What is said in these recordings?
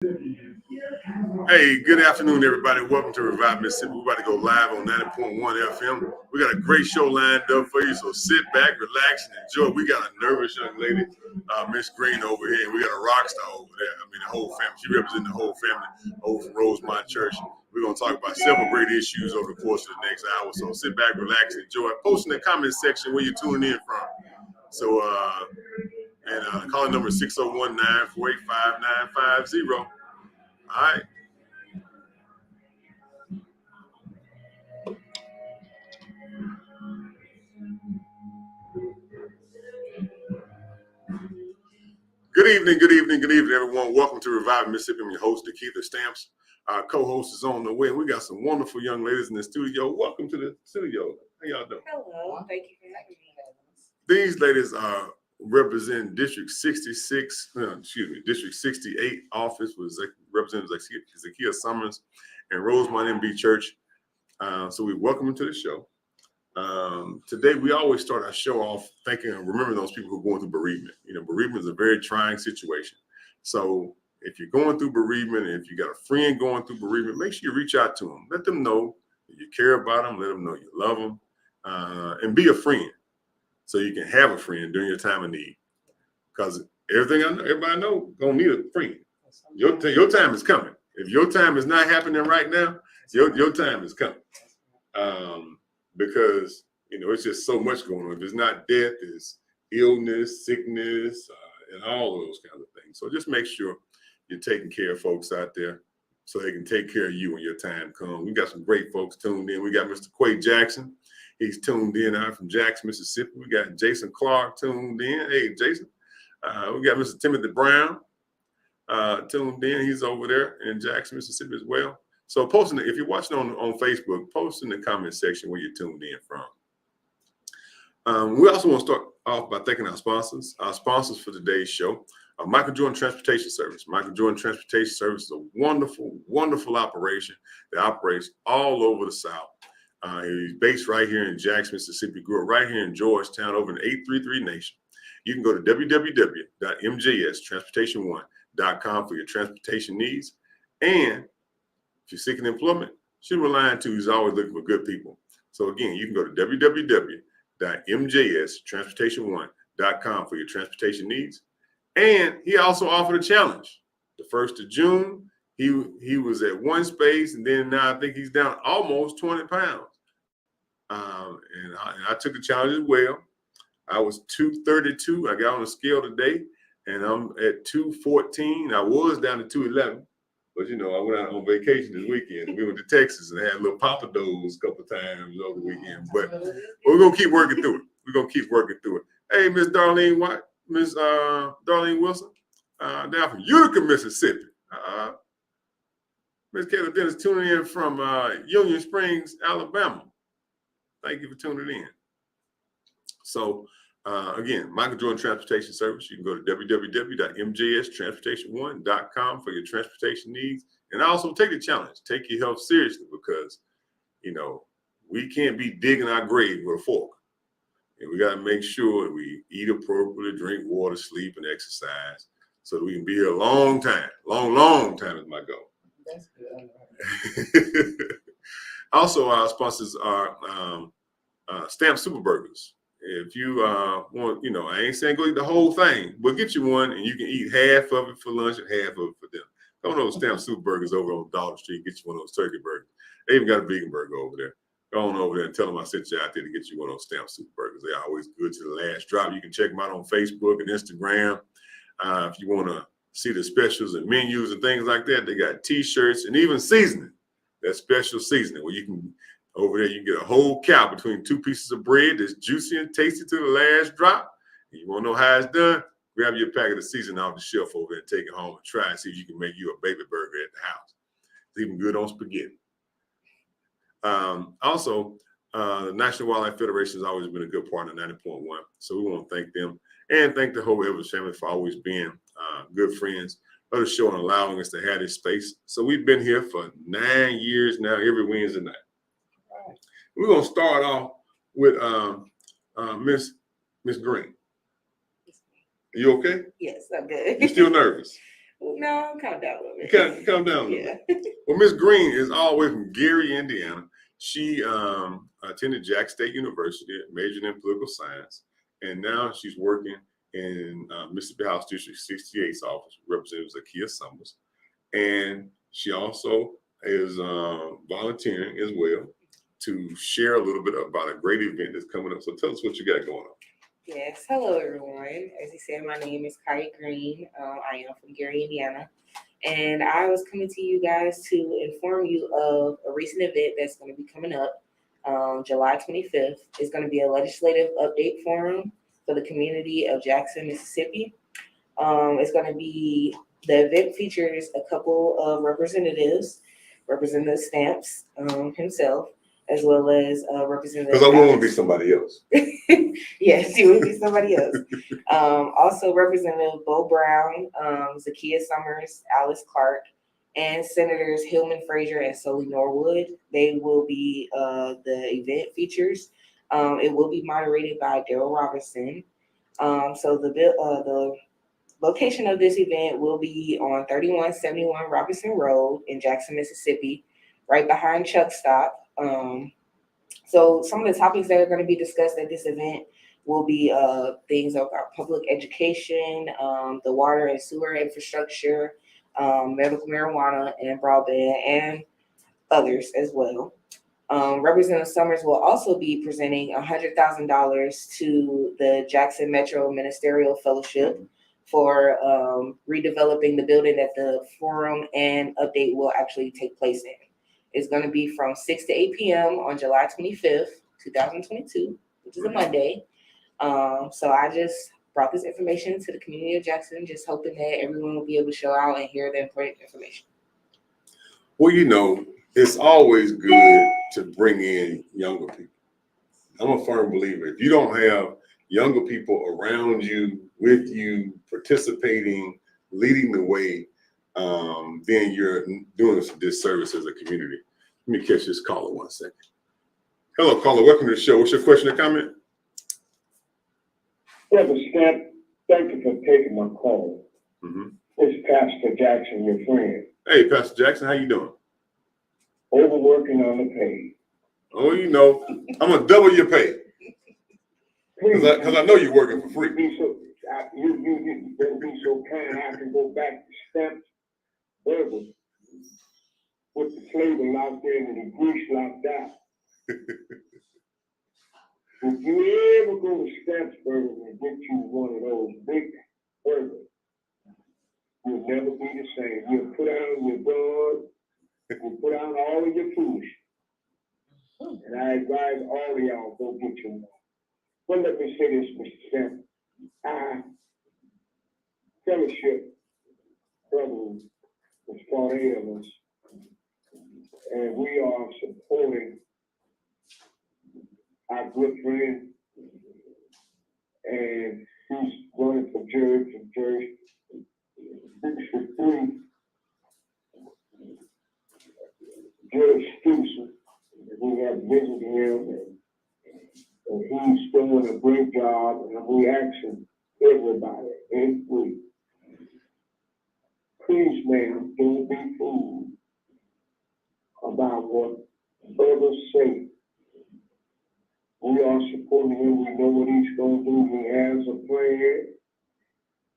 Hey, good afternoon, everybody. Welcome to Revive Mississippi. We're about to go live on 90.1 FM. We got a great show lined up for you, so sit back, relax, and enjoy. We got a nervous young lady, Miss Green, over here, and we got a rock star over there. I mean, the whole family. She represents the whole family over from Rosemont Church. We're going to talk about several great issues over the course of the next hour. So sit back, relax, and enjoy. Post in the comment section where you're tuning in from. So, calling number 601-948-5950. All right. Good evening, everyone. Welcome to Revive Mississippi. I'm your host, DeKeither Stamps. Our co-host is on the way. We got some wonderful young ladies in the studio. Welcome to the studio. How y'all doing? Hello. Thank you for having me. These ladies represent District 66, District 68 office with Representative Zakiya Summers and Rosemont MB Church. So we welcome them to the show. Today, we always start our show off thinking and remembering those people who are going through bereavement. You know, bereavement is a very trying situation. So if you're going through bereavement, and if you got a friend going through bereavement, make sure you reach out to them. Let them know that you care about them. Let them know you love them, and be a friend so you can have a friend during your time of need. Because everybody know, gonna need a friend. Your time is coming. If your time is not happening right now, your time is coming. Because, you know, it's just so much going on. If it's not death, it's illness, sickness, and all of those kinds of things. So just make sure you're taking care of folks out there so they can take care of you when your time comes. We got some great folks tuned in. We got Mr. Quay Jackson. He's tuned in out from Jackson, Mississippi. We got Jason Clark tuned in. Hey, Jason. We got Mr. Timothy Brown tuned in. He's over there in Jackson, Mississippi as well. So if you're watching on Facebook, post in the comment section where you're tuned in from. We also want to start off by thanking our sponsors. Our sponsors for today's show, Micheal Jordan Transportation Service. Micheal Jordan Transportation Service is a wonderful, wonderful operation that operates all over the South. He's based right here in Jackson, Mississippi, grew up right here in Georgetown over in 833 Nation. You can go to www.mjstransportation1.com for your transportation needs. And if you're seeking employment, shoot him a line too. He's always looking for good people. So again, you can go to www.mjstransportation1.com for your transportation needs. And he also offered a challenge. The 1st of June, he was at one space, and then now I think he's down almost 20 pounds. And I took the challenge as well. I was 232. I got on the scale today, and I'm at 214. I was down to 211. But, you know, I went out on vacation this weekend. We went to Texas and had a little Papados a couple of times over the weekend. But we're going to keep working through it. Hey, Miss Darlene White, Miss Darlene Wilson, down from Utica, Mississippi. Miss Kayla Dennis tuning in from Union Springs, Alabama. Thank you for tuning in. So, again, Micheal Jordan Transportation Service. You can go to www.mjstransportation1.com for your transportation needs. And also take the challenge. Take your health seriously because, you know, we can't be digging our grave with a fork. And we got to make sure we eat appropriately, drink water, sleep, and exercise so that we can be here a long time. Long time is my goal. That's good. Also, our sponsors are SuperBurgers. If you want, you know, I ain't saying go eat the whole thing, but get you one and you can eat half of it for lunch and half of it for dinner. Go to those SuperBurgers over on Dollar Street, get you one of those turkey burgers. They even got a vegan burger over there. Go on over there and tell them I sent you out there to get you one of those SuperBurgers. They're always good to the last drop. You can check them out on Facebook and Instagram. If you want to see the specials and menus and things like that, they got T-shirts and even seasoning. That special seasoning where you can. Over there, you can get a whole cow between two pieces of bread that's juicy and tasty to the last drop. And you want to know how it's done? Grab your packet of seasoning off the shelf over there and take it home and try and see if you can make you a baby burger at the house. It's even good on spaghetti. Also, the National Wildlife Federation has always been a good partner, 90.1. So we want to thank them and thank the whole Evans family for always being good friends of the show and allowing us to have this space. So we've been here for 9 years now, every Wednesday night. We're going to start off with Miss Green. You okay? Yes, I'm good. You still nervous? No, calm down a little bit. Calm down a little Yeah. bit. Well, Miss Green is all the way from Gary, Indiana. She attended Jack State University, majored in political science, and now she's working in Mississippi House District 68's office, Representative Zakiya Summers. And she also is volunteering as well to share a little bit about a great event that's coming up. So tell us what you got going on. Yes. Hello, everyone. As you said, my name is Kaya Green. I am from Gary, Indiana. And I was coming to you guys to inform you of a recent event that's going to be coming up July 25th. It's going to be a legislative update forum for the community of Jackson, Mississippi. It's going to be, the event features a couple of representatives, Representative Stamps himself, as well as Representative. Because I want to be somebody else. Yes, you would be somebody else. Also, Representative Bo Brown, Zakiya Summers, Alice Clark, and Senators Hillman Frazier and Sully Norwood. They will be the event features. It will be moderated by Daryl Robinson. So the location of this event will be on 3171 Robinson Road in Jackson, Mississippi, right behind Chuck Stop. So some of the topics that are going to be discussed at this event will be things about public education, the water and sewer infrastructure, medical marijuana and broadband, and others as well. Representative Summers will also be presenting $100,000 to the Jackson Metro Ministerial Fellowship for redeveloping the building that the forum and update will actually take place in. It's going to be from 6 to 8 p.m. on July 25th, 2022, which is a Monday. So I just brought this information to the community of Jackson, just hoping that everyone will be able to show out and hear the important information. Well, you know, it's always good to bring in younger people. I'm a firm believer. If you don't have younger people around you, with you, participating, leading the way, then you're doing us a disservice as a community. Let me catch this caller 1 second. Hello, caller. Welcome to the show. What's your question or comment? Brother Stamp, thank you for taking my call. Mm-hmm. It's Pastor Jackson, your friend. Hey, Pastor Jackson, how you doing? Overworking on the pay. Oh, you know, I'm gonna double your pay because I know you're working for free. You don't be so kind. I can go back to Stamp's Burgers with the flavor locked in and the grease locked out. If you ever go to Stamp's Burgers and get you one of those big burgers, you'll never be the same. You'll put out your dog, you'll put out all of your food. And I advise all of y'all, go get you one. But let me say this, Mr. Stamp. I fellowship, brothers, there's 48 of us, and we are supporting our good friend, and he's running for District 3. Judge Stevenson, we have visited him, and he's doing a great job, and we asking everybody, please, ma'am, don't be fooled about what others say. We are supporting him. We know what he's going to do. He has a plan,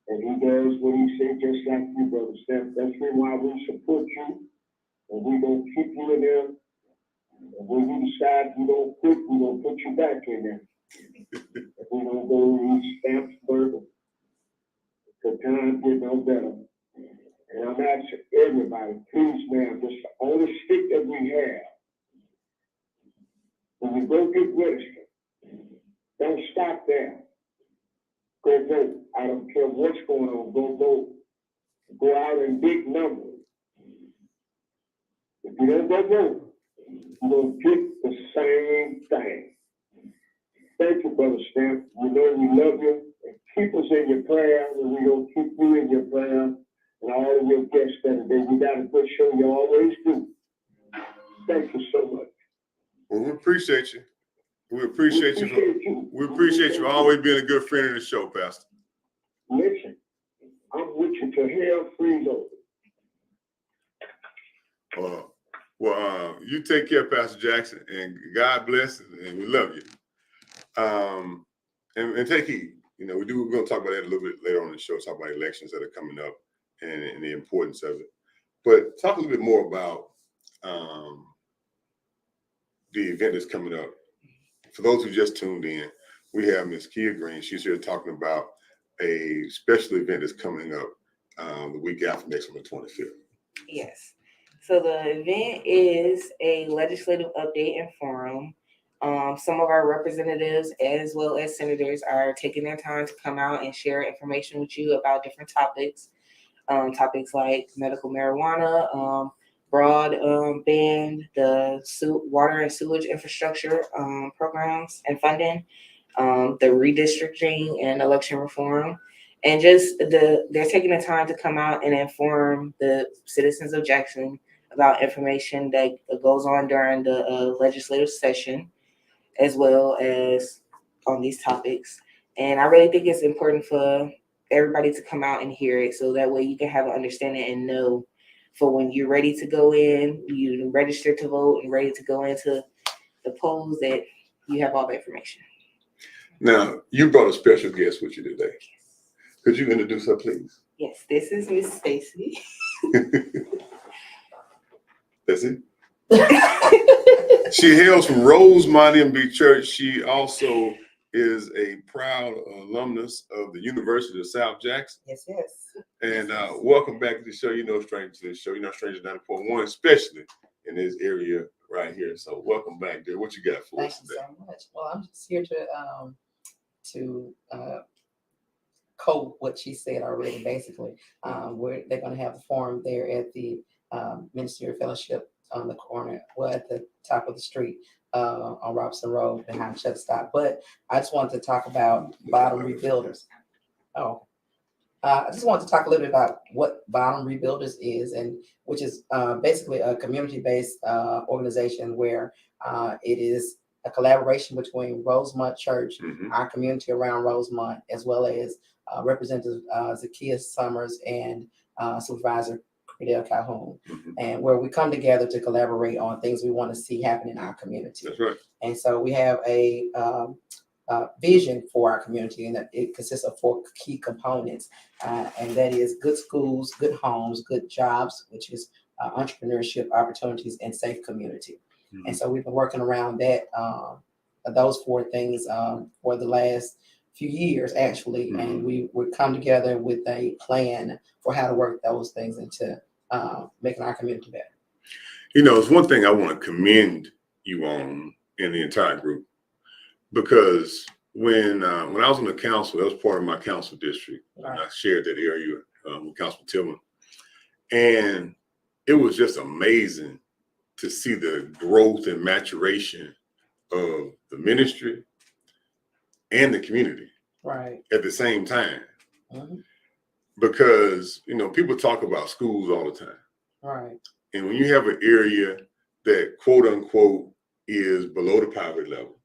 and he does what he said, just like you, Brother Steph. That's why we support you, and we're going to keep you in there. And when you decide you don't quit, we're going to put you back in there. And we're going to go to eat Stamp's Burger. The time get no better. And I'm asking everybody, please, ma'am, this is the only stick that we have. When you go get registered, don't stop there. Go vote. I don't care what's going on. Go vote. Go out in big numbers. If you don't go vote, you're going to get the same thing. Thank you, Brother Stamp. We know we love you. And keep us in your prayer, and we're going to keep you in your prayer. And all of your guests that day. You got a good show. You always do. Thank you so much. Well, we appreciate you. We appreciate you always being a good friend of the show, Pastor. Listen, I'm with you solution to hell freeze over. You take care, Pastor Jackson, and God bless, and we love you. And take heed. We're going to talk about that a little bit later on in the show, talk about elections that are coming up and the importance of it. But talk a little bit more about the event that's coming up. For those who just tuned in, we have Ms. Kia Green. She's here talking about a special event that's coming up the week after next on the 25th. Yes. So the event is a legislative update and forum. Some of our representatives as well as senators are taking their time to come out and share information with you about different topics. Topics like medical marijuana, broadband, the water and sewage infrastructure programs and funding, the redistricting and election reform. And just they're taking the time to come out and inform the citizens of Jackson about information that goes on during the legislative session, as well as on these topics. And I really think it's important for everybody to come out and hear it, so that way you can have an understanding and know for when you're ready to go in, you register to vote and ready to go into the polls, that you have all the information. Now, you brought a special guest with you today. Could you introduce her, please? Yes, this is Miss Stacy. That's it? She hails from Rosemont MB Church. She also is a proud alumnus of the University of South Jackson. Yes. And welcome back to the show. You're no stranger to the show. You're no stranger to 94.1, especially in this area right here. So welcome back, dear. What you got for us today? Thank you so much. Well, I'm just here to quote what she said already. Basically, where they're going to have the forum there at the Ministerial Fellowship on the corner, at the top of the street on Robinson Road behind Chuck Stop. But I just wanted to talk about bottom rebuilders. I just wanted to talk a little bit about what Bottom Rebuilders is, and which is basically a community-based organization where it is a collaboration between Rosemont Church, our community around Rosemont, as well as Representative Zacchaeus Summers and Supervisor Credell Calhoun, and where we come together to collaborate on things we want to see happen in our community. That's right. And so we have a vision for our community, and it consists of 4 key components, and that is good schools, good homes, good jobs, which is entrepreneurship opportunities, and safe community. And so we've been working around that, those 4 things for the last few years, actually, and we would come together with a plan for how to work those things into making our community better. It's one thing I want to commend you on in the entire group, because when I was on the council, that was part of my council district. Right. And I shared that area with Councilman Tillman. And it was just amazing to see the growth and maturation of the ministry and the community at the same time. Because, people talk about schools all the time. Right. And when you have an area that, quote unquote, is below the poverty level,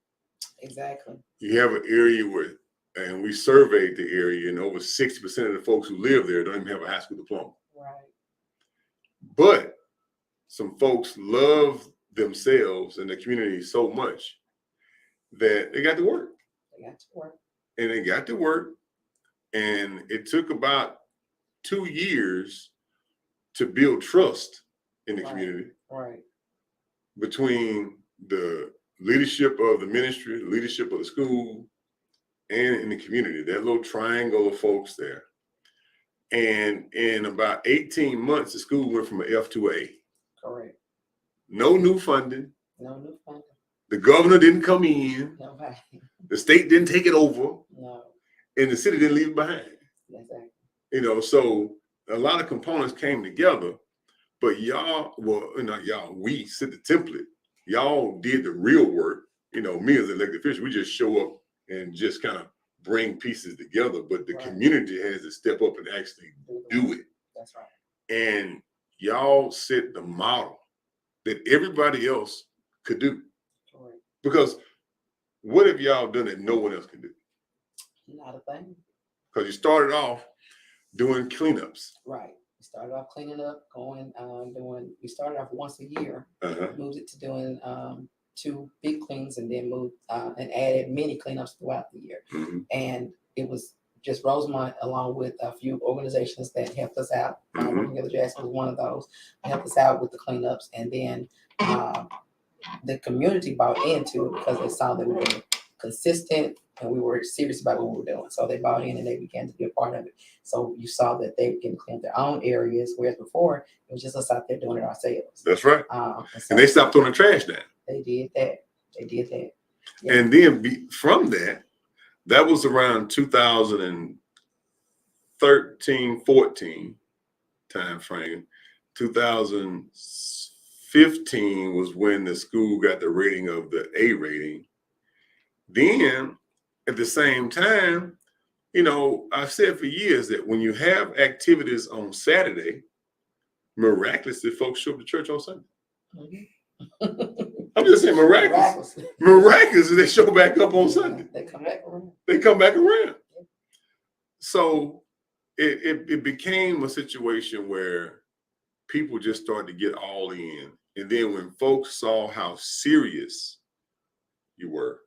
exactly, you have an area where, and we surveyed the area, and over 60% of the folks who live there don't even have a high school diploma. right, But some folks love themselves and the community so much that they got to work. And they got to work. And it took about 2 years to build trust in the community. Right. Between the leadership of the ministry, the leadership of the school, and in the community, that little triangle of folks there. And in about 18 months, the school went from an F to an A. Correct. No new funding. No new funding. The governor didn't come in. Nobody. The state didn't take it over. No. And the city didn't leave it behind. Exactly. So a lot of components came together, but y'all, not y'all, we set the template. Y'all did the real work. Me as an elected official, we just show up and just kind of bring pieces together, but the community has to step up and actually do it. That's right. And y'all set the model that everybody else could do. Correct. Because what have y'all done that no one else can do? Not a thing. Because you started off doing cleanups. Right. We started off cleaning up, we started off once a year, Uh-huh. moved it to doing 2 big cleans, and then moved and added many cleanups throughout the year. Mm-hmm. And it was just Rosemont, along with a few organizations that helped us out. Working Together Jackson was one of those. Helped us out with the cleanups, and then the community bought into it because they saw that we were consistent and we were serious about what we were doing. So they bought in and they began to be a part of it. So you saw that they began to clean up their own areas, whereas before it was just us out there doing it ourselves. That's right. So and they stopped throwing the trash down. They did that. Yeah. And then from that was around 2013, 14 time frame. 2015 was when the school got the rating of the A rating. Then at the same time, I've said for years that when you have activities on Saturday, miraculously folks show up to church on Sunday. I'm just saying miraculously they show back up on Sunday. They come back around. So it became a situation where people just started to get all in. And then when folks saw how serious you were,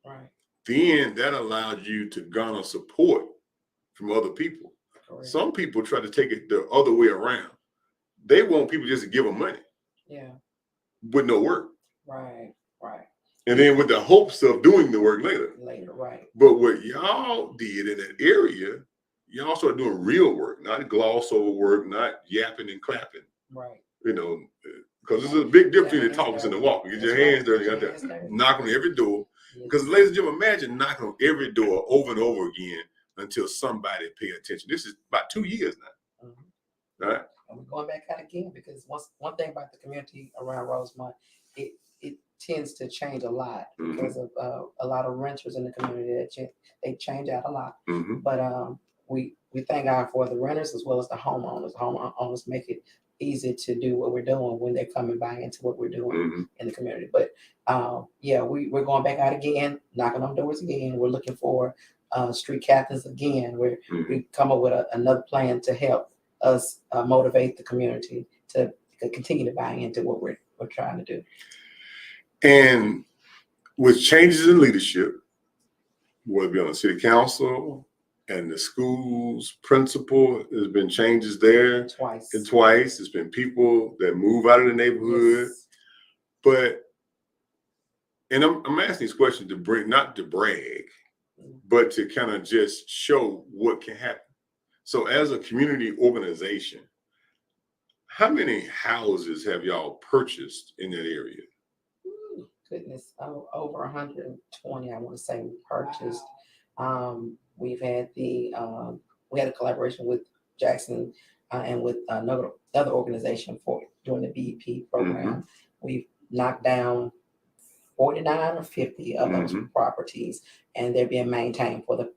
right, then that allowed you to garner support from other people. correct. Some people try to take it the other way around. They want people just to give them money. Yeah. With no work. Right. And then with the hopes of doing the work later. Right. But what y'all did in that area, y'all started doing real work, not gloss over work, not yapping and clapping. Right. Because there's a big difference between the talking and the walking. Get your hands dirty, you got to knock on every door. Because, ladies and gentlemen, imagine knocking on every door over and over again until somebody pay attention. This is about 2 years now. Mm-hmm. All right. And we're going back out again because one thing about the community around Rosemont, it tends to change a lot because of a lot of renters in the community that they change out a lot. Mm-hmm. But we thank God for the renters as well as the homeowners. Homeowners make it easy to do what we're doing when they come and buy into what we're doing in the community. But we're going back out again, knocking on doors again. We're looking for street captains again, where we come up with another plan to help us motivate the community to continue to buy into what we're trying to do. And with changes in leadership, whether it be on the city council and the school's principal, there's been changes there. Twice. There's been people that move out of the neighborhood. Yes. But, and I'm asking these questions not to brag, but to kind of just show what can happen. So as a community organization, how many houses have y'all purchased in that area? Goodness, over 120, I want to say, we purchased. We've had we had a collaboration with Jackson and with another organization for doing the BEP program. We've knocked down 49 or 50 of those properties, and they're being maintained for the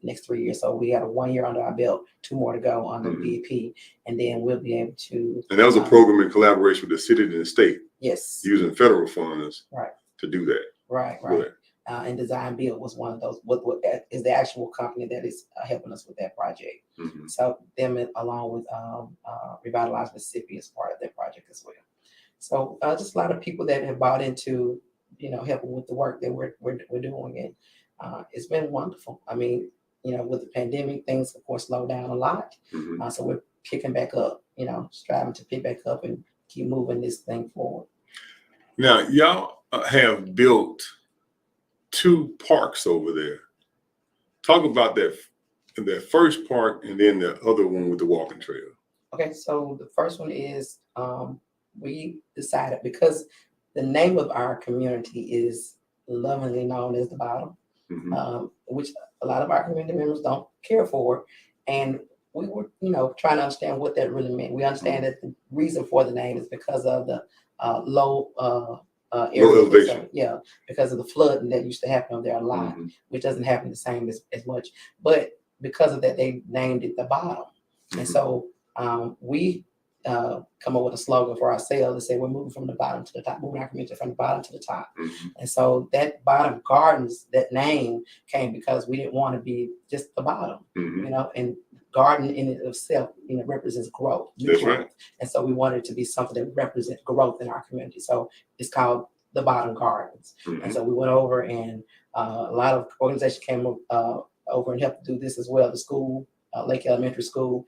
next 3 years. So we have 1 year under our belt, 2 more to go on the BEP, and then we'll be able to. And that was a program in collaboration with the city and the state. Yes. Using federal funds. Right. To do that. Right. And Design Build was one of those. What is the actual company that is helping us with that project? So them along with Revitalize Mississippi is part of that project as well. So just a lot of people that have bought into helping with the work that we're doing, and it's been wonderful. I mean, with the pandemic, things of course slowed down a lot. So we're picking back up. Striving to pick back up and keep moving this thing forward. Now, y'all have built 2 parks over there. Talk about that first park and then the other one with the walking trail. Okay, so the first one is we decided, because the name of our community is lovingly known as the Bottom, which a lot of our community members don't care for, and we were, trying to understand what that really meant. We understand that the reason for the name is because of the low elevation. Because of the flooding that used to happen over there a lot, which doesn't happen the same as much. But because of that, they named it the Bottom. And so we come up with a slogan for ourselves to say we're moving from the bottom to the top, moving our community from the bottom to the top. And so that Bottom Gardens, that name came because we didn't want to be just the bottom, and garden in it itself, represents growth. New That's growth. right. And so we wanted it to be something that represents growth in our community. So it's called the Bottom Gardens. Mhm. And so we went over, and a lot of organizations came over and helped do this as well. The school, Lake Elementary School,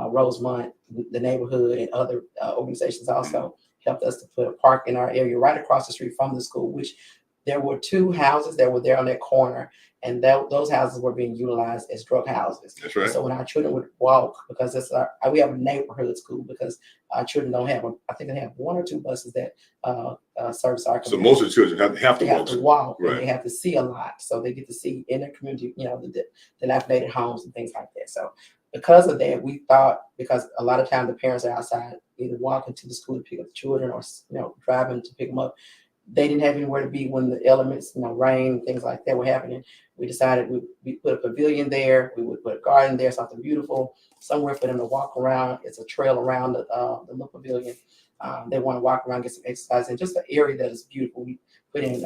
Rosemont, the neighborhood, and other organizations also helped us to put a park in our area right across the street from the school, which there were 2 houses that were there on that corner, and those houses were being utilized as drug houses. That's And right. so when our children would walk, because we have a neighborhood school, because our children don't have, I think they have 1 or 2 buses that service our So community. most of the children have to They have walk. to walk, and Right. they have to see a lot, so they get to see in their community, the dilapidated homes and things like that. So because of that, we thought, because a lot of times the parents are outside either walking to the school to pick up the children, or driving to pick them up, they didn't have anywhere to be when the elements, rain, things like that were happening. We decided we put a pavilion there. We would put a garden there, something beautiful, somewhere for them to walk around. It's a trail around the little pavilion. They want to walk around, get some exercise, and just an area that is beautiful. We put in,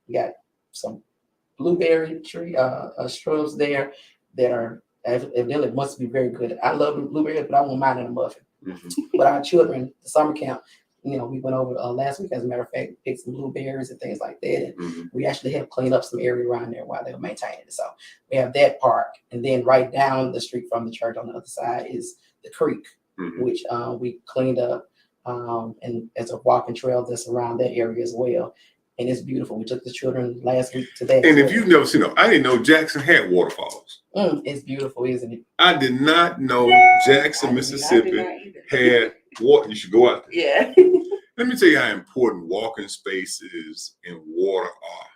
we got some blueberry tree shrubs there that are evidently must be very good. I love blueberries, but I won't mind in a muffin. Mhm. But our children, the summer camp, we went over last week, as a matter of fact, picked some blueberries and things like that. And Mhm. we actually helped clean up some area around there while they were maintaining it. So we have that park. And then right down the street from the church on the other side is the creek, Mhm. which we cleaned up. And as a walking trail that's around that area as well. And it's beautiful. We took the children last week to that. And as if well. you've never seen them, I didn't know Jackson had waterfalls. It's beautiful, isn't it? I did not know Jackson, I do Mississippi not either. had water. You should go out there. Yeah. Let me tell you how important walking spaces and water are.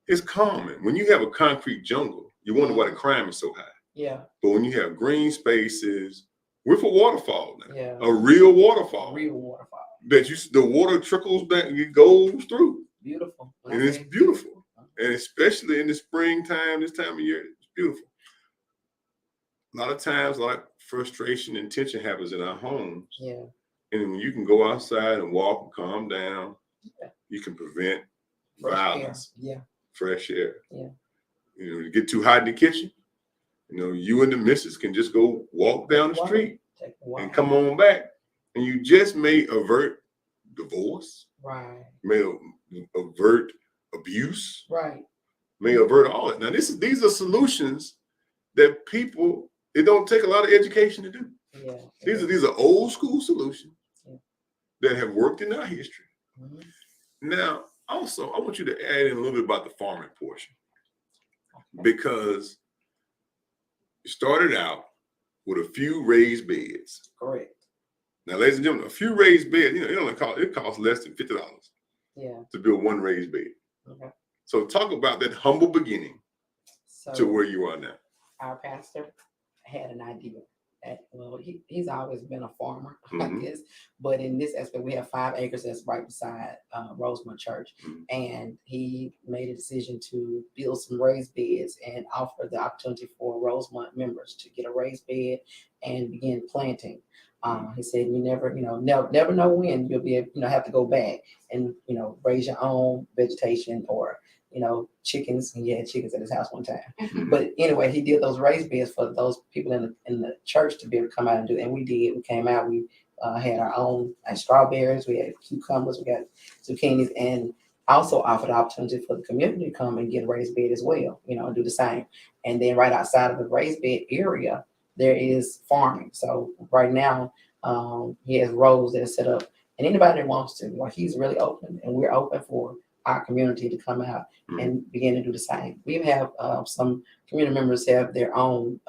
It's common. When you have a concrete jungle, you wonder why the crime is so high. Yeah, But when you have green spaces with a waterfall now, yeah. a real waterfall, Real waterfall. that the water trickles back and it goes through. Beautiful. When I And it's say beautiful. And especially in the springtime, this time of year, it's beautiful. A lot of times, a lot of frustration and tension happens in our homes. Yeah. And when you can go outside and walk and calm down, Yeah. you can prevent Fresh violence, air. Yeah. fresh air. Yeah. You get too hot in the kitchen, you and the missus can just go walk down the Walk. street Take a walk. and come on back. And you just may avert divorce, Right. may avert abuse, Right. may avert all that. Now, these are solutions that it don't take a lot of education to do. Yeah. These are old school solutions Yeah. that have worked in our history. Mhm. Now, also, I want you to add in a little bit about the farming portion, because it started out with a few raised beds. Correct. Now, ladies and gentlemen, a few raised beds, it costs less than $50 Yeah. to build one raised bed. Okay. So talk about that humble beginning So to where you are now. our pastor had an idea. He's always been a farmer, I Mhm. guess. But in this aspect, we have 5 acres that's right beside Rosemont Church. Mhm. And he made a decision to build some raised beds and offer the opportunity for Rosemont members to get a raised bed and begin planting. He said, you never know when you'll be able, have to go back and, raise your own vegetation or, chickens. And he had chickens at his house one time. Mhm. But anyway, he did those raised beds for those people in the church to be able to come out and do. And we did. We came out. We had our own strawberries. We had cucumbers. We got zucchinis, and also offered the opportunity for the community to come and get a raised bed as well. And do the same. And then right outside of the raised bed area, there is farming. So right now, he has rows that are set up, and anybody that wants to, he's really open, and we're open for our community to come out and begin to do the same. We have some community members have their own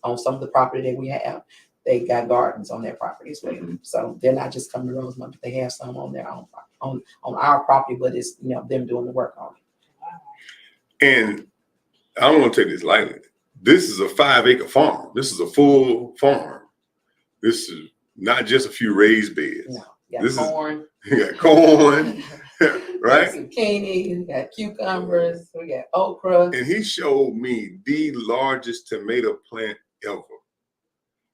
on some of the property that we have. They got gardens on their property as well. Mhm. So they're not just coming to Rosemont, but they have some on their own on our property, but it's them doing the work on it. And I don't want to take this lightly. This is a 5-acre farm. This is a full farm. This is not just a few raised beds. No, you got This is- corn. You got corn, right? Zucchini, we got cucumbers, we got okra. And he showed me the largest tomato plant ever.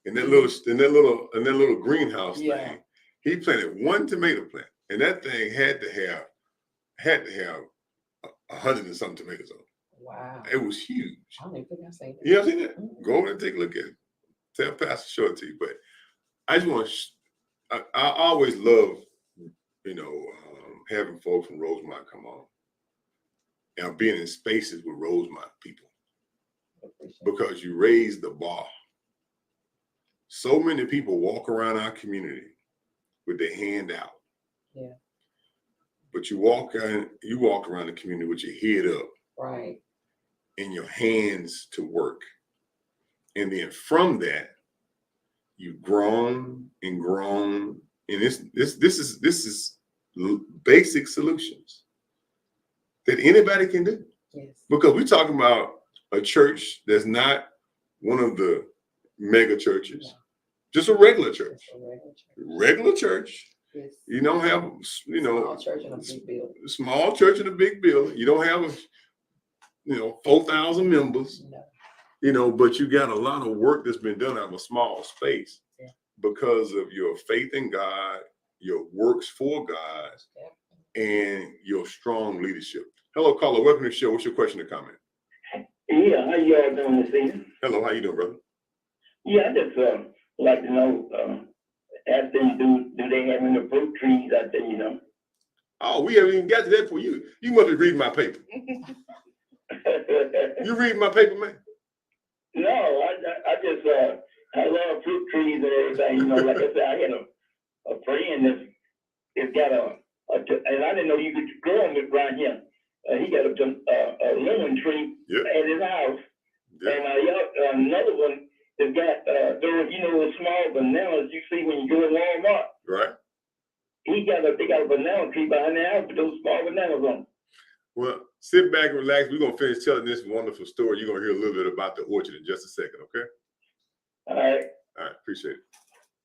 In that little greenhouse Yeah. thing. He planted one tomato plant, and that thing had to have 100 and something tomatoes on it. Wow. It was huge. I don't even think I've seen it. You ever seen that? Mhm. Go over and take a look at it. Tell Pastor show it to you. But I just want to. I always love, having folks from Rosemont come on and being in spaces with Rosemont people Appreciate it. because you raise the bar. So many people walk around our community with their hand out. Yeah. But you walk around the community with your head up Right. and your hands to work. And then from that, you've grown and grown. And this is basic solutions that anybody can do. Yes. Because we're talking about a church that's not one of the mega churches, No. just a regular church. It's a regular church. Regular church. Yes. You don't have, Small church in a big building. small church in a big building. You don't have, 4,000 members, No. but you got a lot of work that's been done out of a small space Yeah. because of your faith in God, your works for God, Yeah. and your strong leadership. Hello, caller. Welcome to the show. What's your question or comment? Yeah, how y'all doing this evening? Hello, how you doing, brother? Yeah, I just like to know, after you do they have any fruit trees out there, Oh, we haven't even got to that for you. You must be reading my paper. You reading my paper, man? No, I just, I love fruit trees and everything, like I said, I had a friend that's got and I didn't know you could grow them around here. He got a lemon tree Yep. at his house. Yep. And another one has got those small bananas you see when you go to Walmart. Right. They got a banana tree behind the house with those small bananas on them. Well, sit back and relax. We're going to finish telling this wonderful story. You're going to hear a little bit about the orchard in just a second, okay? All right. All right, appreciate it.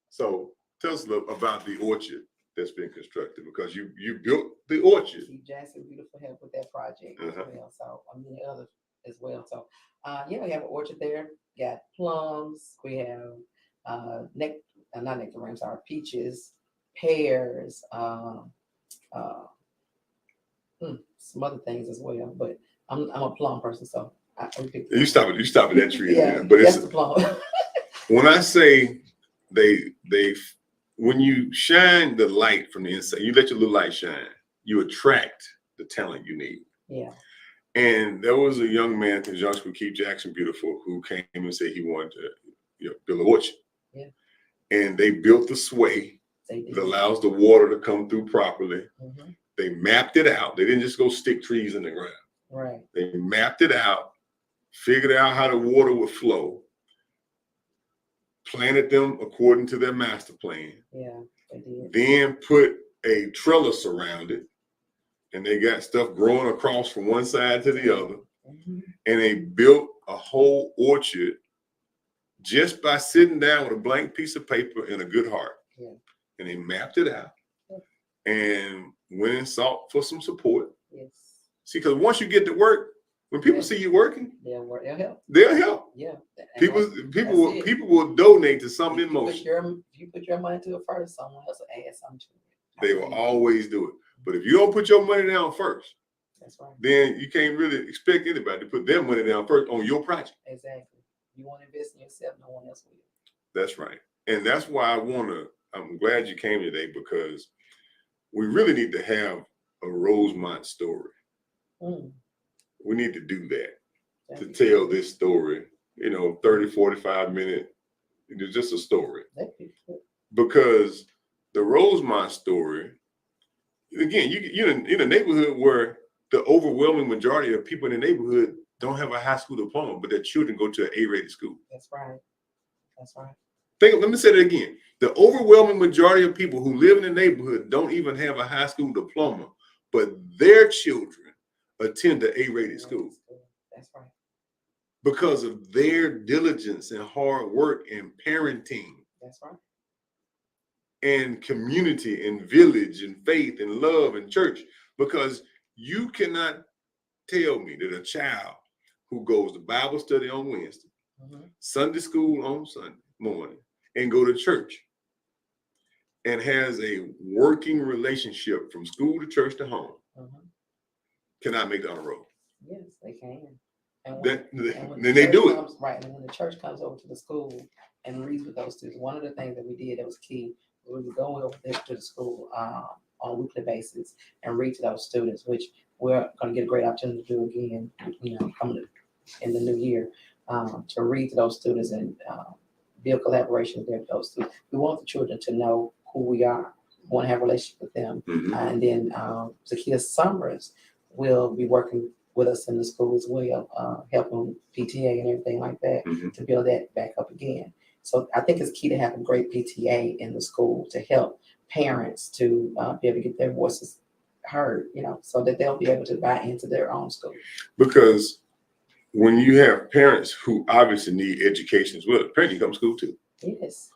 So tell us a little about the orchard that's been constructed because you built the orchard. Steve Jackson, beautiful help with that project as Uh-huh. well. So others as well. So we have an orchard there. Got plums. We have not nectarines, sorry, peaches, pears, some other things as well. But I'm a plum person, so we picked You stop at that tree. yeah, But that's it's the plum. when I say when you shine the light from the inside, you let your little light shine, you attract the talent you need. Yeah. And there was a young man in conjunction with Keith Jackson Beautiful who came and said he wanted to build an orchard. Yeah. And they built the sway They did. that allows the water to come through properly. Mhm. They mapped it out. They didn't just go stick trees in the ground. Right. They mapped it out, figured out how the water would flow, planted them according to their master plan, Yeah, they did. then put a trellis around it, and they got stuff growing across from one side to the other, Mhm. and they built a whole orchard just by sitting down with a blank piece of paper and a good heart. Yeah. And they mapped it out Yeah. and went and sought for some support. Yes. See, because once you get to work, when people Yeah. see you working, They'll work. They'll help. they'll help. Yeah. And People it. will donate to something If in motion. if you put your money to it first, someone else will add something to it. They will always do it. But if you don't put your money down first, That's right. then you can't really expect anybody to put their money down first on your project. Exactly. You want to invest in yourself, no one else will. That's right. And that's why I'm glad you came today, because we really need to have a Rosemont story. Mm. We need to do that, to That'd be tell good. this story, 30, 45 minute, just a story. That'd be good. Because the Rosemont story, again, you're in a neighborhood where the overwhelming majority of people in the neighborhood don't have a high school diploma, but their children go to an A-rated school. That's right. That's right. Let me say that again. The overwhelming majority of people who live in the neighborhood don't even have a high school diploma, but their children attend an A-rated school That's right. because of their diligence and hard work and parenting That's right. and community and village and faith and love and church. Because you cannot tell me that a child who goes to Bible study on Wednesday, Sunday school on Sunday morning, and go to church and has a working relationship from school to church to home cannot make the honor roll. Yes, they can. And when then they church do it. comes, right, and when the church comes over to the school and reads with those students, one of the things that we did that was key, we would go over there to the school on a weekly basis and read to those students, which we're going to get a great opportunity to do again, coming in the new year, to read to those students and build collaboration with those students. We want the children to know who we are. We want to have a relationship with them. Mhm. And then DeKeither Summers will be working with us in the school as well, helping PTA and everything like that Mhm. to build that back up again. So I think it's key to have a great PTA in the school to help parents to be able to get their voices heard, so that they'll be able to buy into their own school. Because when you have parents who obviously need education as well, the parent can come to school too. Yes.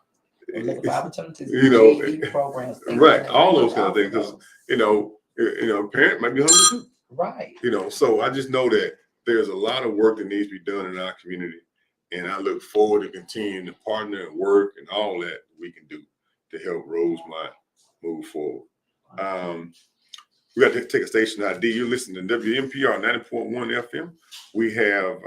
We're looking for opportunities, You know, GED programs, things right? like that. All We those look kind of out things. for Because those. a parent might be hungry too. Right. So I just know that there's a lot of work that needs to be done in our community, and I look forward to continuing to partner and work and all that we can do to help Rosemont move forward. We got to take a station ID. You're listening to WMPR 90.1 FM. We have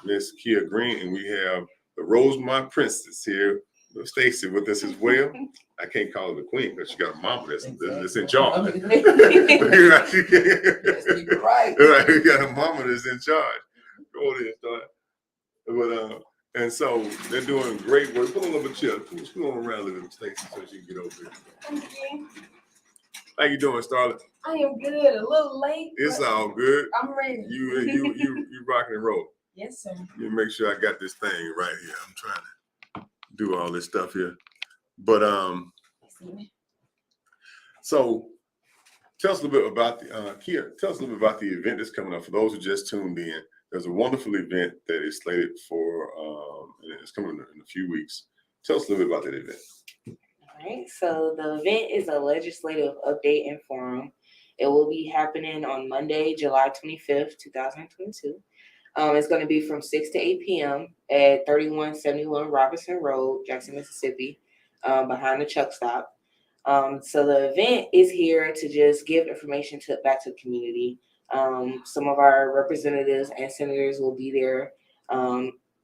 Miss Kia Green, and we have the Rosemont Princess here, Stacy, with us as well. I can't call her the queen because she got a mama that's in charge. Yes, you're right. Right, we got a mama that's in charge. Go ahead and start. But and so they're doing great work. Put a little bit of chill. Let's go around a little bit, Stacy, so she can get over here. Thank you. How you doing, Starlette? I am good. A little late. It's but all good. I'm ready. You rocking and rolling. Yes, sir. You make sure I got this thing right here. I'm trying to do all this stuff here. But so tell us a little bit about the Kia. Tell us a little bit about the event that's coming up. For those who just tuned in, there's a wonderful event that is slated for. And it's coming in a few weeks. Tell us a little bit about that event. All right. So the event is a legislative update and forum. It will be happening on Monday, July 25th, 2022. It's going to be from 6 to 8 p.m. at 3171 Robinson Road, Jackson, Mississippi, behind the truck stop. So the event is here to just give information back to the community. Some of our representatives and senators will be there.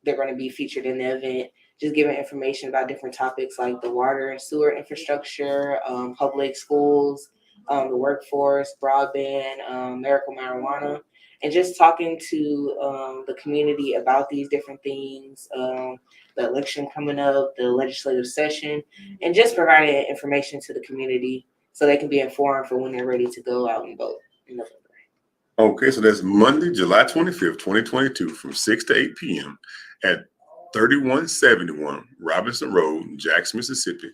They're going to be featured in the event, just giving information about different topics like the water and sewer infrastructure, public schools, the workforce, broadband, medical marijuana, and just talking to the community about these different things, the election coming up, the legislative session, and just providing information to the community so they can be informed for when they're ready to go out and vote in November. Okay, so that's Monday, July 25th, 2022, from 6 to 8 p.m. at 3171 Robinson Road, Jackson, Mississippi.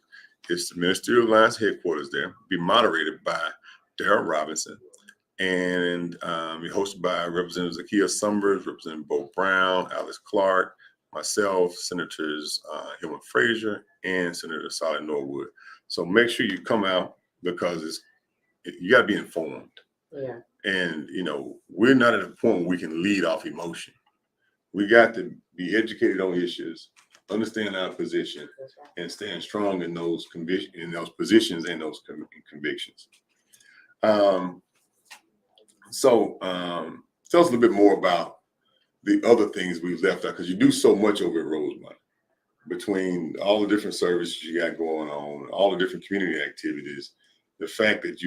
It's the Ministerial Alliance headquarters there. Be moderated by Darrell Robinson, and be hosted by Representatives DeKeither Summers, Representative Bo Brown, Alice Clark, myself, Senators Hillman Frazier, and Senator Starlette Norwood. So make sure you come out because you got to be informed. Yeah. And, we're not at a point where we can lead off emotion. We got to be educated on issues, understand our position, and stand strong in those positions and those convictions. So tell us a little bit more about the other things we've left out, because you do so much over at Rosemont, between all the different services you got going on, all the different community activities, the fact that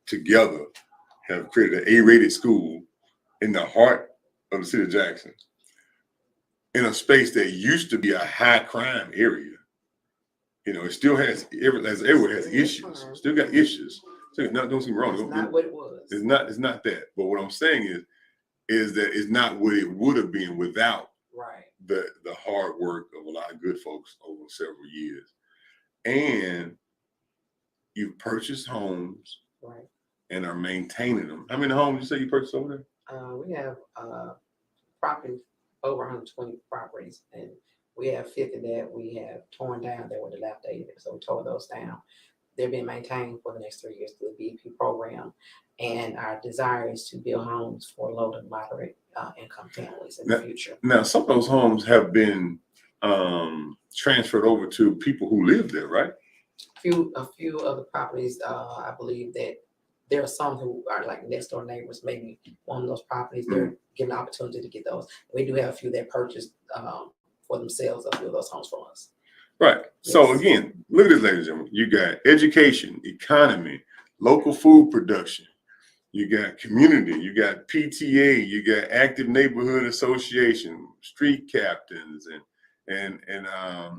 together have created an A-rated school in the heart of the city of Jackson, in a space that used to be a high crime area. It still has, everywhere has issues, still got issues. So don't get me wrong. It's not what it was. It's not that. But what I'm saying is that it's not what it would have been without the hard work of a lot of good folks over several years. And you've purchased homes and are maintaining them. How many homes you say you purchased over there? We have property, over 120 properties, and we have 50 that we have torn down that were dilapidated. So we tore those down. They're being maintained for the next 3 years through the BP program. And our desire is to build homes for low to moderate income families in the future. Now, some of those homes have been transferred over to people who live there, right? A few of the properties, I believe that there are some who are like next door neighbors, maybe on those properties. They're given the opportunity to get those. We do have a few that purchased for themselves a few of those homes from us. Right. So Yes. again, look at this, ladies and gentlemen. You got education, economy, local food production. You got community. You got PTA. You got active neighborhood association, street captains, and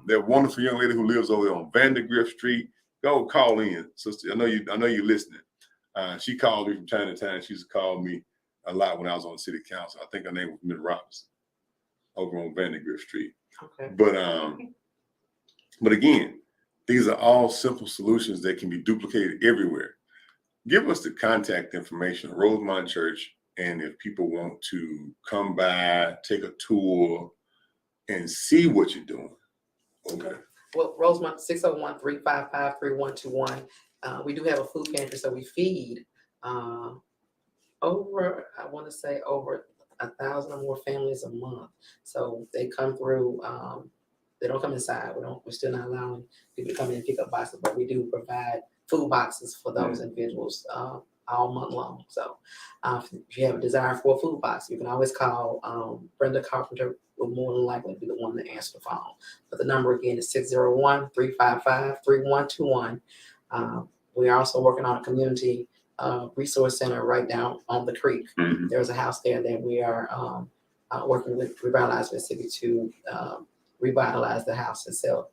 that wonderful young lady who lives over there on Vandergrift Street. Go call in, sister. I know you're listening. She called me from time to time. She used to call me a lot when I was on city council. I think her name was Miss Robinson over on Vandergrift Street. Okay. But again, these are all simple solutions that can be duplicated everywhere. Give us the contact information of Rosemont Church, and if people want to come by, take a tour, and see what you're doing. Okay. Well, Rosemont, 601-355-3121. We do have a food pantry, so we feed over 1,000 or more families a month. So they come through. They don't come inside. We're still not allowing people to come in and pick up boxes, but we do provide food boxes for those individuals all month long. So if you have a desire for a food box, you can always call Brenda Carpenter. Will more than likely be the one to answer the phone. But the number again is 601-355-3121. We are also working on a community resource center right down on the creek. Mhm. There's a house there that we are working with Revitalize Mississippi to revitalize the house itself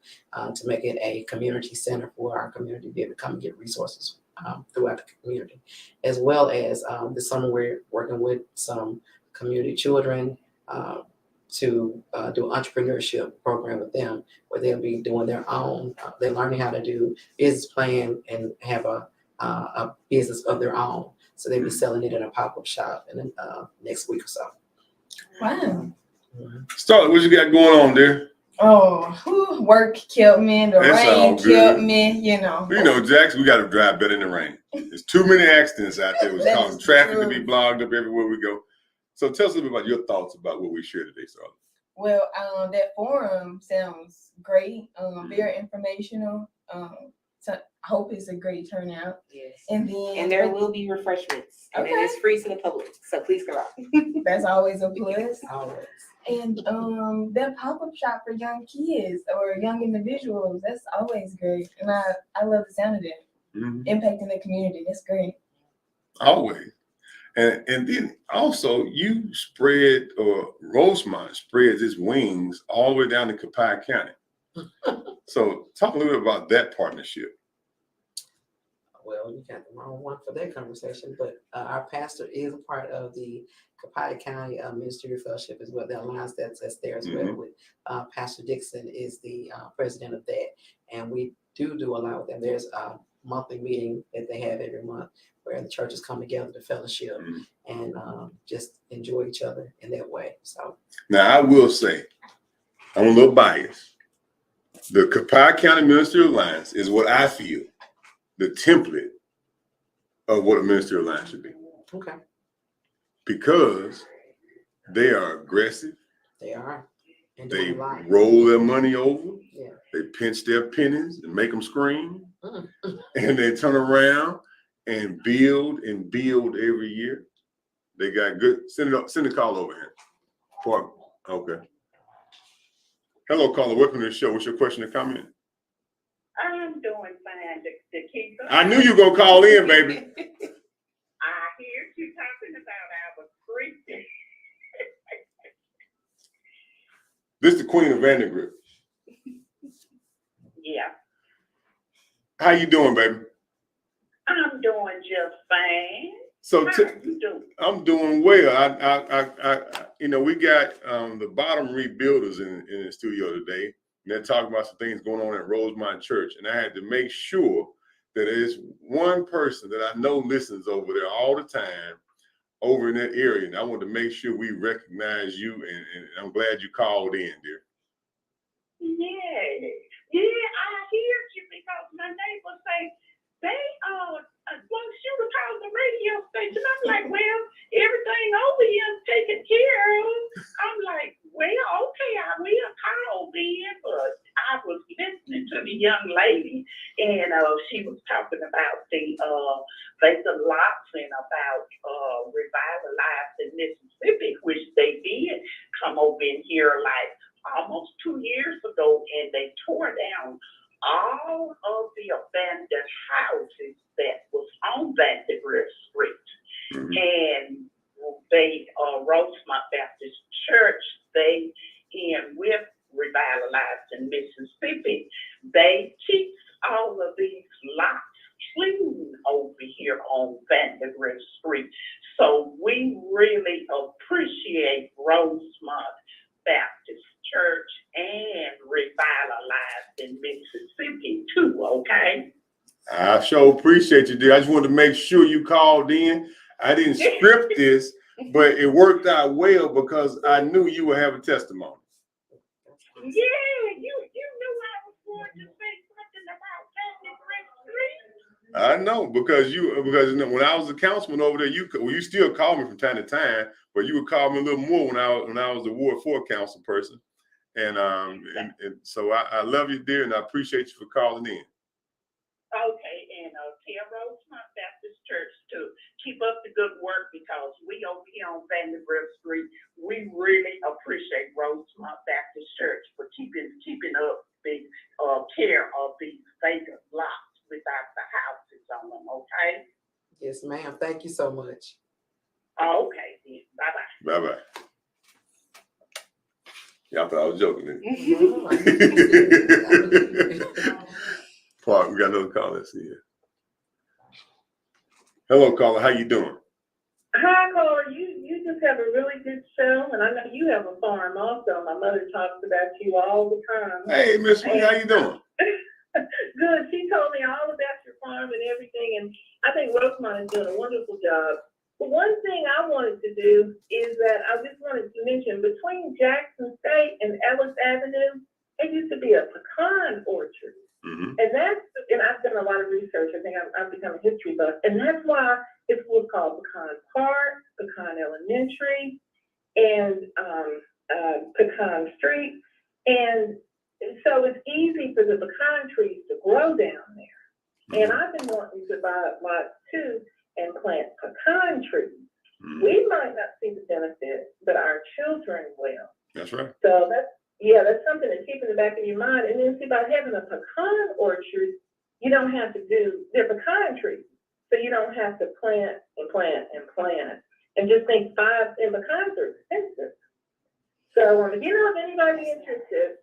to make it a community center for our community to be able to come and get resources throughout the community. As well as this summer, we're working with some community children to do an entrepreneurship program with them where they'll be doing their own, they're learning how to do business plan and have a business of their own. So they'll be selling it in a pop-up shop in the next week or so. Wow. Starlette, what you got going on there? Oh, work kept me, the That's all rain good. kept me, You know, Jackson, we got to drive better in the rain. There's too many accidents out there. It's That causing is traffic to true. be blocked up everywhere we go. So tell us a little bit about your thoughts about what we shared today, Starlette. Well, that forum sounds great, very informational. So I hope it's a great turnout. Yes. And then And there will be refreshments, and it is free to the public. So please come out. that's always a plus. Always. And that pop-up shop for young kids or young individuals, that's always great. And I love the sound of that. Mhm. Impacting the community, that's great. Always. And then also you spread, or Rosemont spreads its wings all the way down to Copiah County. So talk a little bit about that partnership. Well, you got the wrong one for that conversation, but our pastor is a part of the Copiah County Ministerial Fellowship as well. The alliance that's there as well. With Pastor Dixon is the president of that, and we do a lot with them. There's a monthly meeting that they have every month where the churches come together to fellowship and just enjoy each other in that way. So Now I will say, I'm a little biased. The Copiah County Ministerial Alliance is what I feel the template of what a ministerial alliance should be. okay, Because they are aggressive. they are. And They doing a lot. roll their money over. Yeah. They pinch their pennies and make them scream. Mm. And they turn around and build every year. They got good. Send a call over here. Okay. Hello, caller. Welcome to the show. What's your question or comment? I'm doing fine, DeKeither. I knew you were going to call in, baby. I hear you talking about our Christian. This is the Queen of Vandergrift. Yeah, How you doing, baby? I'm doing just fine. So How are you doing? I'm doing well. We got the bottom rebuilders in the studio today, and they're talking about some things going on at Rosemont Church, and I had to make sure that there's one person that I know listens over there all the time, over in that area, and I want to make sure we recognize you, and I'm glad you called in, dear. Yeah, I hear you because my neighbors say they want you to call the radio station. I'm like, well, everything over here is taken care of. I'm like, well, okay, I will call then, but I was listening to the young lady, and and she was talking about the vacant lots and about revitalizing Mississippi, which they did come over in here like almost 2 years ago, and they tore down all of the abandoned houses that was on Vanderbilt Street. And they, Rosemont Baptist Church, they, in with Revitalizing Mississippi, they keep all of these lots clean over here on Vanderbilt Street. So we really appreciate Rosemont Baptist Church and Revitalizing Mississippi too, okay? I sure appreciate you, dear. I just wanted to make sure you called in. I didn't script this, but it worked out well because I knew you would have a testimony. Yeah, you knew I was going to say something about Vanderbilt Street. I know because you know, when I was a councilman over there, you still call me from time to time, but you would call me a little more when I was the Ward 4 council person. And so I love you, dear, and I appreciate you for calling in. Okay, and tell Rosemont Baptist Church to keep up the good work because we over here on Vanderbilt Street, we really appreciate Rosemont Baptist Church for keeping up the care of these vacant lots without the houses on them, okay? Yes, ma'am. Thank you so much. Okay, then. Bye-bye. Bye-bye. Y'all thought I was joking, didn't you? Clark, we got another caller. Let's see here. Hello, caller. How you doing? Hi, caller. You just have a really good show, and I know you have a farm also. My mother talks about you all the time. Hey, Miss Sweet, how you doing? Good. She told me all about your farm and everything, and I think Rosemont is doing a wonderful job. But one thing I wanted to do is that I just wanted to mention between Jackson State and Ellis Avenue, there used to be a pecan orchard. Mm-hmm. And I've done a lot of research. I think I've become a history buff. And that's why it was called Pecan Park, Pecan Elementary, and Pecan Street. And so it's easy for the pecan trees to grow down there. And I've been wanting to buy lots too and plant pecan trees. Mm-hmm. We might not see the benefit, but our children will. That's right. So that's something to keep in the back of your mind. And then see, by having a pecan orchard, you don't have to they're pecan trees. So you don't have to plant and plant and plant. And just think and pecans are expensive. So if anybody's interested,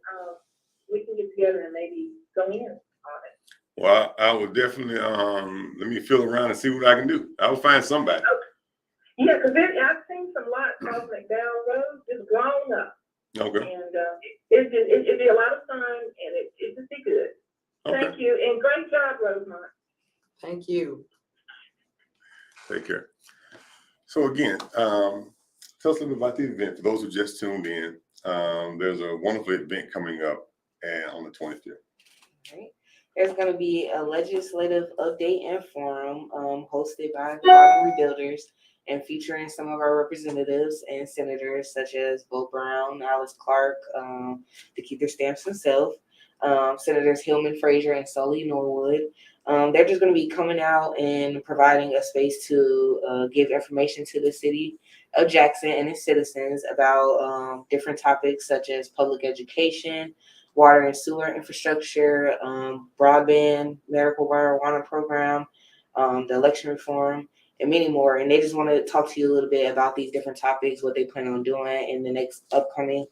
we can get together and maybe go in on it. Well, I will definitely let me feel around and see what I can do. I will find somebody. Okay. Yeah, because I've seen some lots off McDowell Road just grown up. Okay. And it'd be a lot of fun, and it'd just be good. Okay. Thank you, and great job, Rosemont. Thank you. Take care. So again, tell us a little bit about the event. For those who just tuned in, there's a wonderful event coming up on the 25th. Right. There's going to be a legislative update and forum hosted by the Bottom Rebuilders and featuring some of our representatives and senators such as Bo Brown, Alice Clark, DeKeither Stamps himself, Senators Hillman Frazier and Sully Norwood. They're just going to be coming out and providing a space to give information to the city of Jackson and its citizens about different topics such as public education, water and sewer infrastructure, broadband, medical marijuana program, the election reform, and many more. And they just want to talk to you a little bit about these different topics, what they plan on doing in the next upcoming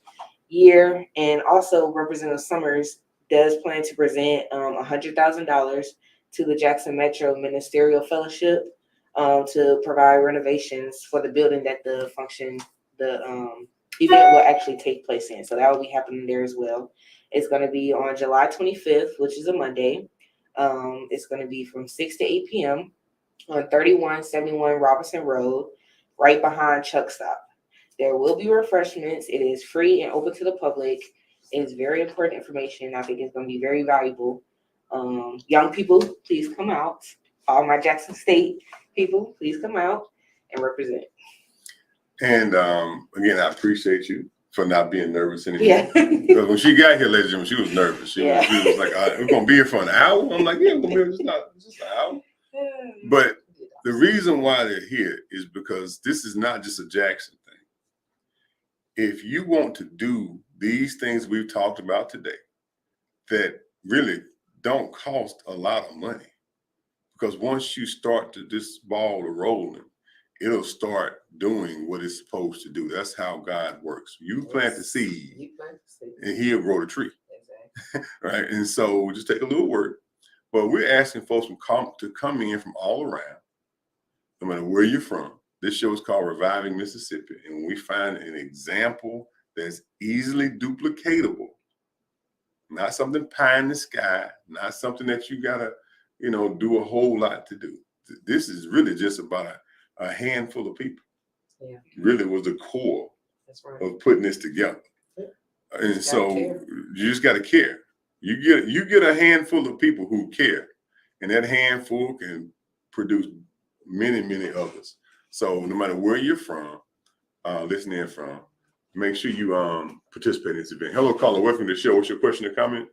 year. And also Representative Summers does plan to present $100,000 to the Jackson Metro Ministerial Fellowship to provide renovations for the building that the event will actually take place in. So that will be happening there as well. It's going to be on July 25th, which is a Monday. It's going to be from 6 to 8 p.m. on 3171 Robinson Road, right behind Chuck Stop. There will be refreshments. It is free and open to the public. It is very important information. I think it's going to be very valuable. Young people, please come out. All my Jackson State people, please come out and represent. And again, I appreciate you for not being nervous anymore. Yeah. Because when she got here, ladies and gentlemen, she was nervous. She was like, we're going to be here for an hour? I'm like, yeah, we're going to be here just an hour. But the reason why they're here is because this is not just a Jackson thing. If you want to do these things we've talked about today that really don't cost a lot of money, because once you start this ball rolling, it'll start doing what it's supposed to do. That's how God works. You plant the seed, and He'll grow the tree. Exactly. Right? And so just take a little work. But we're asking folks to come in from all around, no matter where you're from. This show is called Reviving Mississippi, and when we find an example that's easily duplicatable, not something pie in the sky, not something that you gotta, do a whole lot to do. This is really just about a handful of people. Yeah, really was the core of putting this together. Yeah. And so you just got to care. You get a handful of people who care, and that handful can produce many, many others. So no matter where you're from, listening from, make sure you participate in this event. Hello, caller. Welcome to the show. What's your question or comment?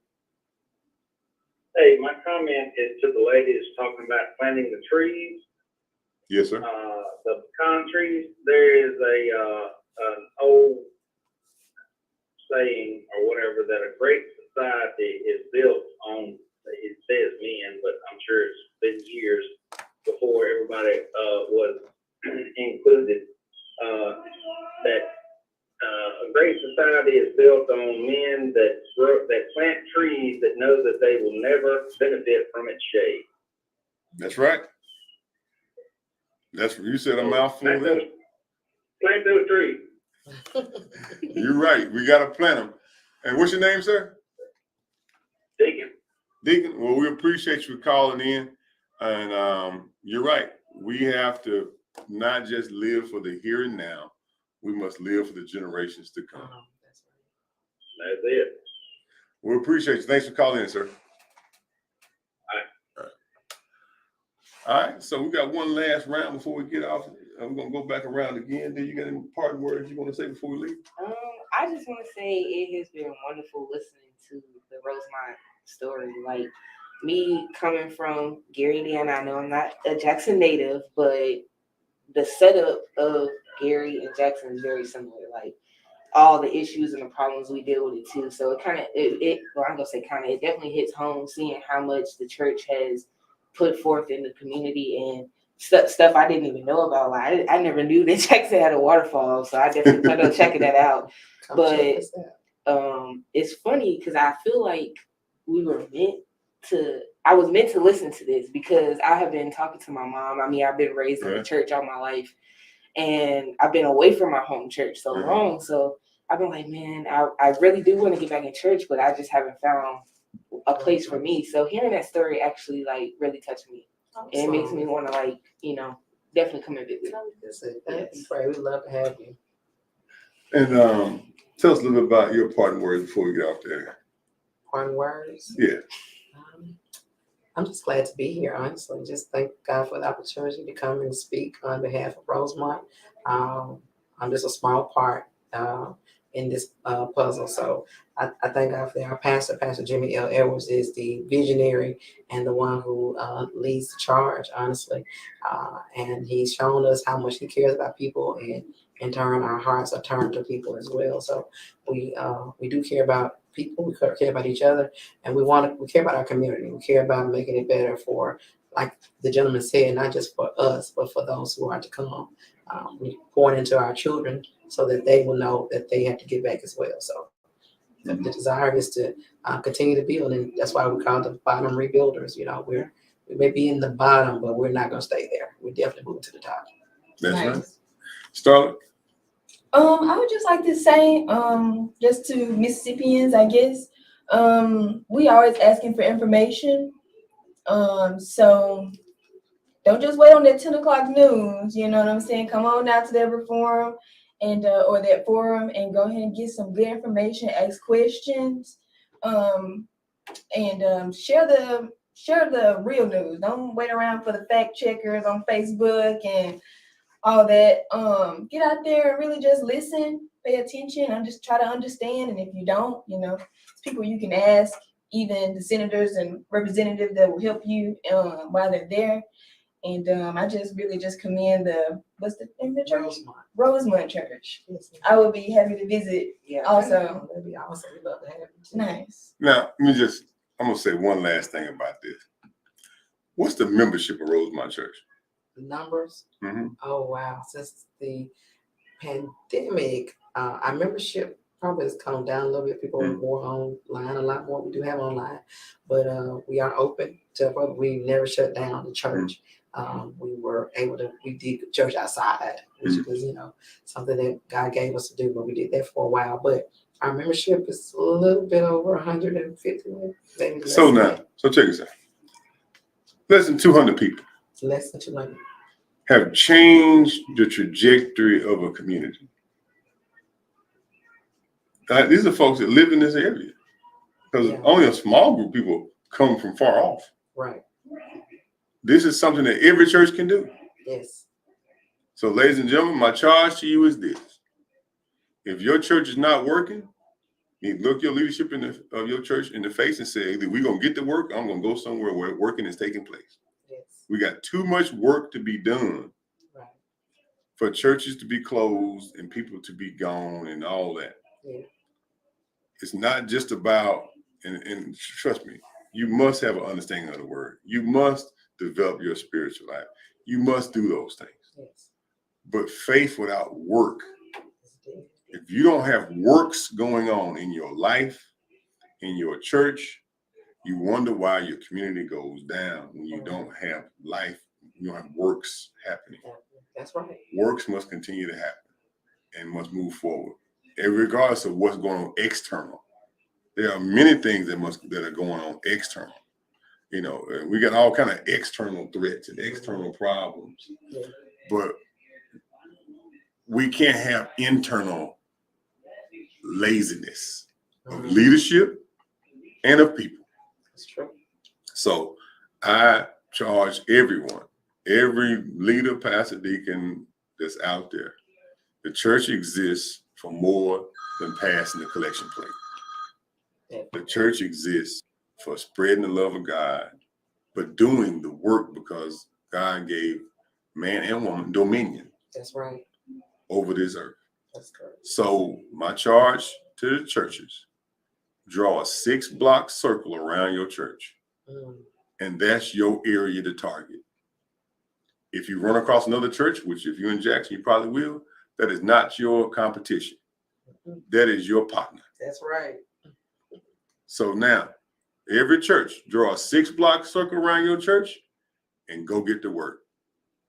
Hey, my comment is to the lady that's talking about planting the trees. Yes, sir. The pecan trees. There is an old saying or whatever that a great society is built on. It says men, but I'm sure it's been years before everybody was included. That a great society is built on men that plant trees that know that they will never benefit from its shade. That's right. That's what you said, a mouthful there. Plant those trees. You're right. We got to plant them. And what's your name, sir? Deacon. Deacon. Well, we appreciate you calling in. And you're right. We have to not just live for the here and now. We must live for the generations to come. That's it. We appreciate you. Thanks for calling in, sir. All right, so we got one last round before we get off. We're gonna go back around again. Do you got any parting words you want to say before we leave? I just want to say it has been wonderful listening to the Rosemont story. Like me coming from Gary, Indiana, I know I'm not a Jackson native, but the setup of Gary and Jackson is very similar. Like all the issues and the problems we deal with it too. So it kind of it definitely hits home seeing how much the church has put forth in the community and stuff I didn't even know about. Like I never knew that Jackson had a waterfall, so I definitely plan on checking that out. But it's funny because I feel like I was meant to listen to this because I have been talking to my mom. I mean, I've been raised in the church all my life, and I've been away from my home church so long. So I've been like, man, I really do want to get back in church, but I just haven't found a place for me. So hearing that story actually really touched me. And it makes me want to definitely come and visit. Thanks. We'd love to have you. And tell us a little bit about your parting words before we get off there. Parting words? Yeah. I'm just glad to be here, honestly. Just thank God for the opportunity to come and speak on behalf of Rosemont. I'm just a small part in this puzzle. So I thank God for our pastor. Pastor Jimmy L. Edwards is the visionary and the one who leads the charge, honestly. And he's shown us how much he cares about people, and in turn, our hearts are turned to people as well. So we do care about people. We care about each other, and we care about our community. We care about making it better for, like the gentleman said, not just for us, but for those who are to come. We pour into our children so that they will know that they have to give back as well. So the desire is to continue to build, and that's why we call the bottom rebuilders. We may be in the bottom, but we're not going to stay there. We're definitely moving to the top. That's right. Starlette? I would just like to say, just to Mississippians, I guess, we always asking for information. So don't just wait on that 10 o'clock news, you know what I'm saying? Come on out to that forum and or that forum and go ahead and get some good information, ask questions, and share the real news. Don't wait around for the fact checkers on Facebook and all that. Get out there and really just listen pay attention and just try to understand. And if you don't, it's people you can ask, even the senators and representatives that will help you while they're there. And I just really just commend what's the name of the church? Rosemont Church. Yes, I would be happy to visit Yeah. also. that'd be awesome. We'd love to have you too. Nice. Now, I'm gonna say one last thing about this. What's the membership of Rosemont Church? The numbers. Mm-hmm. Oh wow! Since the pandemic, our membership probably has come down a little bit. People are more online, a lot more. We do have online, but we are open to. We never shut down the church. We were able to. We did church outside, which was something that God gave us to do, but we did that for a while. But our membership is a little bit over 150. Maybe less So than now, that. so check this out. Less than 200 people It's less than 200. have changed the trajectory of a community. These are folks that live in this area because Yeah. only a small group of people come from far off. Right. This is something that every church can do. Yes. So, ladies and gentlemen, my charge to you is this. If your church is not working, you look your leadership of your church in the face and say, either we're going to get to work, or I'm going to go somewhere where working is taking place. Yes. We got too much work to be done Right. for churches to be closed and people to be gone and all that. Yeah. It's not just about, and trust me, you must have an understanding of the word. You must develop your spiritual life. You must do those things. Yes. But faith without work, It's dead. if you don't have works going on in your life, in your church, you wonder why your community goes down when you don't have life, you don't have works happening. That's right. Works must continue to happen and must move forward. And regardless of what's going on external, there are many things that are going on external. We got all kind of external threats and external problems, Yeah. but we can't have internal laziness of leadership and of people. That's true. So I charge everyone, every leader, pastor, deacon that's out there, the church exists for more than passing the collection plate. Yeah. The church exists for spreading the love of God, but doing the work because God gave man and woman dominion That's right. over this earth. That's correct. So my charge to the churches, draw a 6-block circle around your church, and that's your area to target. If you run across another church, which if you're in Jackson, you probably will, that is not your competition. That is your partner. That's right. So now, every church, draw a 6-block circle around your church and go get to work,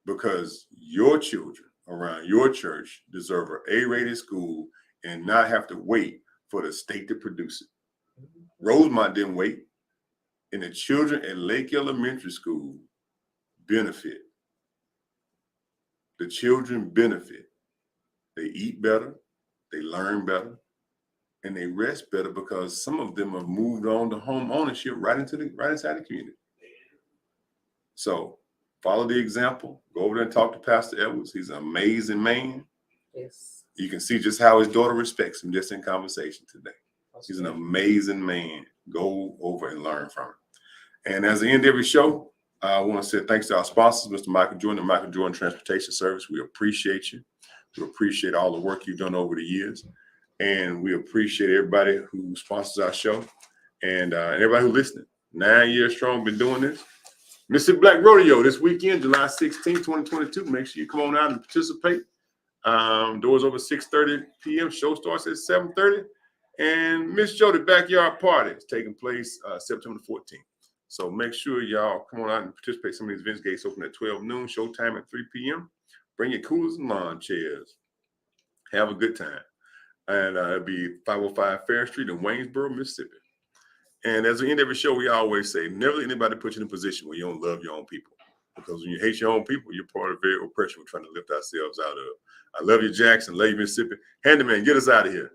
because your children around your church deserve an A-rated school and not have to wait for the state to produce it. Rosemont didn't wait, and the children at Lake Elementary School benefit. The children benefit. They eat better, they learn better, and they rest better because some of them have moved on to home ownership right inside the community. So follow the example. Go over there and talk to Pastor Edwards. He's an amazing man. Yes. You can see just how his daughter respects him just in conversation today. He's an amazing man. Go over and learn from him. And as I end every show, I want to say thanks to our sponsors, Mr. Michael Jordan and Michael Jordan Transportation Service. We appreciate you. We appreciate all the work you've done over the years. And we appreciate everybody who sponsors our show and everybody who's listening. 9 years strong, been doing this. Mississippi Black Rodeo this weekend, July 16, 2022. Make sure you come on out and participate. Doors over 6:30 p.m. Show starts at 7:30. And Miss Jody Backyard Party is taking place September 14th. So make sure y'all come on out and participate. Some of these events gates open at 12 noon, showtime at 3 p.m. Bring your coolers and lawn chairs. Have a good time. And it'll be 505 Fair Street in Waynesboro, Mississippi. And as we end every show, we always say, never let anybody put you in a position where you don't love your own people. Because when you hate your own people, you're part of the very oppression we're trying to lift ourselves out of. I love you, Jackson. Love you, Mississippi. Handyman, get us out of here.